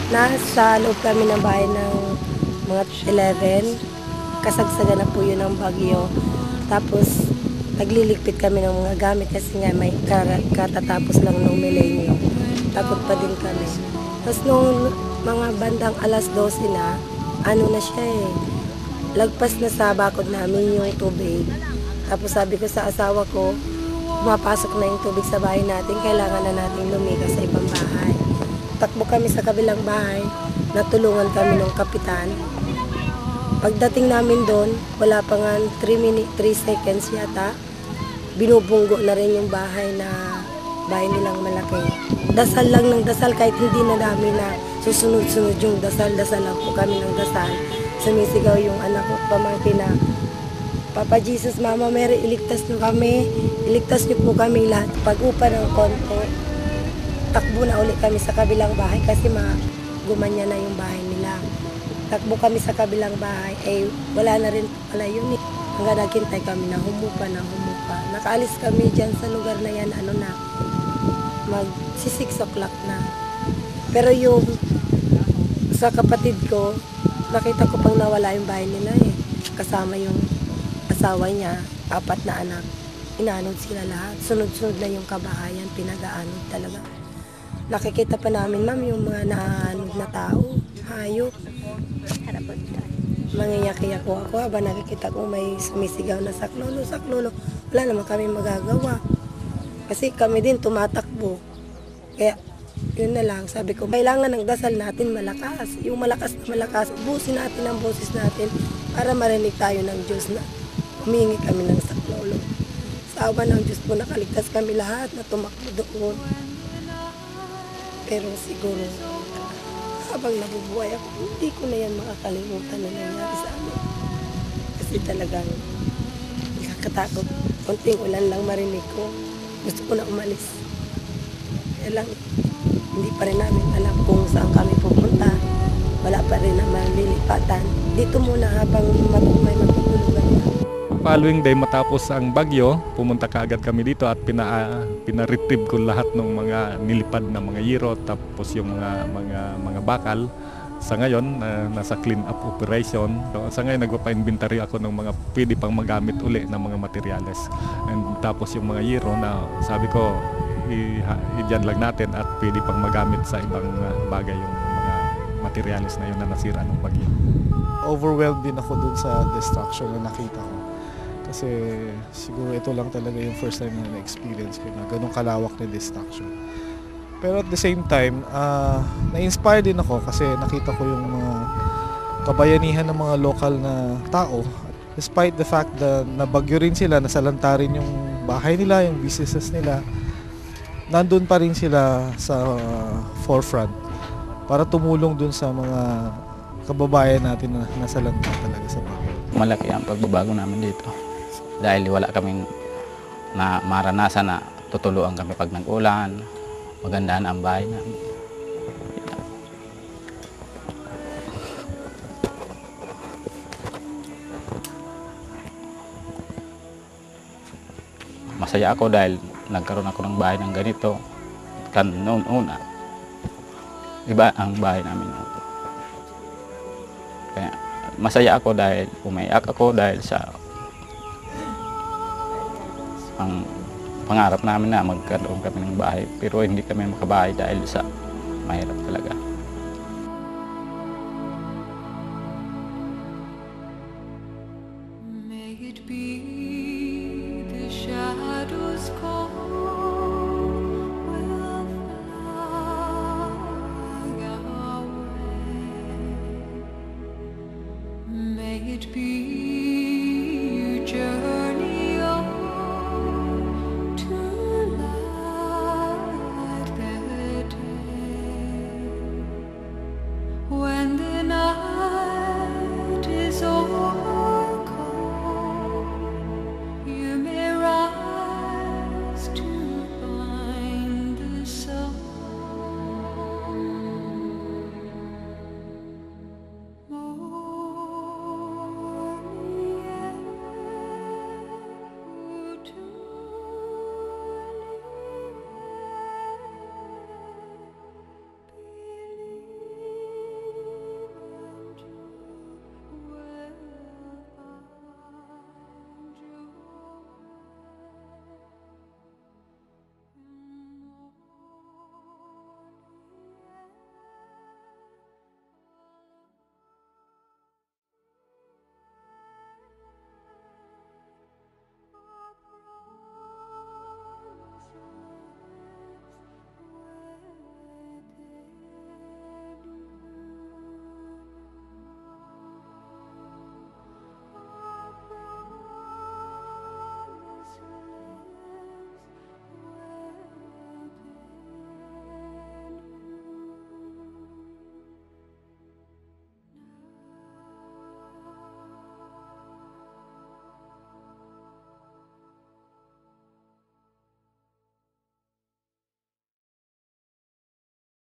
Nasa loob kami ng bahay ng mga 11. Kasagsagan na po yun ng bagyo. Tapos nagliligpit kami ng mga gamit kasi nga may katatapos lang ng milenyo. Takot pa din kami. Tapos nung mga bandang alas 12 na, ano na siya eh, lagpas na sa bakod namin yung tubig. Tapos sabi ko sa asawa ko, pumapasok na yung tubig sa bahay natin, kailangan na natin lumigas sa ibang bahay. Takbo kami sa kabilang bahay, natulungan kami ng kapitan. Pagdating namin doon, wala pa nga 3 seconds yata, binubunggo na rin yung bahay nilang malaki. Dasal lang ng dasal, kahit hindi na namin na susunod-sunod yung dasal lang po kami ng dasal. Sumisigaw yung anak ko, pamangkin na, Papa Jesus, Mama Mary, iligtas niyo kami. Iligtas niyo po kami lahat. Pag-upa ng konti, takbo na uli kami sa kabilang bahay kasi gumanya na yung bahay nila. Takbo kami sa kabilang bahay, wala na rin pala yun eh. Hanggang naghintay kami na humupa. Nakaalis kami dyan sa lugar na yan, mag 6 o'clock na. Pero yung sa kapatid ko, nakita ko pang nawala yung bahay nila eh. Kasama yung asawa niya, 4 na anak. Inaanod sila lahat. Sunod-sunod na yung kabahayan, pinag-aanod talaga. Nakikita pa namin, ma'am, yung mga naanod na tao, hayop. Mangiyak-iyak ko ako habang nakikita ko may sumisigaw na saklolo. Wala naman kami magagawa. Kasi kami din tumatakbo. Kaya yun na lang, sabi ko, kailangan ng dasal natin malakas. Yung malakas na malakas, ubusin natin ang boses natin para marinig tayo ng Diyos na humingi kami ng saklolo. Sa awa ng Diyos po, nakaligtas kami lahat na tumakbo doon. Pero siguro, habang nabubuhay ako, hindi ko na yan makakalimutan na nangyari sa amin. Kasi talagang nakakatakot. Konting ulan lang marinig ko. Gusto ko na umalis. Kaya lang, hindi pa rin namin alam kung saan kami pupunta. Wala pa rin naman lilipatan. Dito muna habang may matutulugan na. Following day matapos ang bagyo, pumunta kaagad kami dito at pina-retrieve ko lahat ng mga nilipad na mga yero tapos yung mga bakal. Sa ngayon, nasa clean up operation. So, sa ngayon, nagpapa-inventory ako ng mga pwede pang magamit uli ng mga materyales. And tapos yung mga yero na sabi ko, i-dyan lang natin at pwede pang magamit sa ibang bagay yung mga materyales na yun na nasira ng bagyo. Overwhelmed din ako dun sa destruction na nakita ko. Kasi siguro ito lang talaga yung first time na na-experience ko na ganun kalawak na destruction. Pero at the same time, na-inspire din ako kasi nakita ko yung mga kabayanihan ng mga local na tao. Despite the fact na nabagyo rin sila, nasalanta rin yung bahay nila, yung businesses nila, nandun pa rin sila sa forefront para tumulong dun sa mga kababayan natin na nasalanta talaga sa bagyo. Malaki ang pagbabago namin dito dahil wala kaming na maranasan na tutuluan kami pag nag-ulan, magandaan ang bahay namin. Masaya ako dahil nagkaroon ako ng bahay ng ganito. Kan noon una, iba ang bahay namin. Kaya masaya ako dahil umiyak ako dahil sa ang pangarap namin na magkaroon kami ng bahay pero hindi kami makabahay dahil sa mahirap talaga. May it be your journey.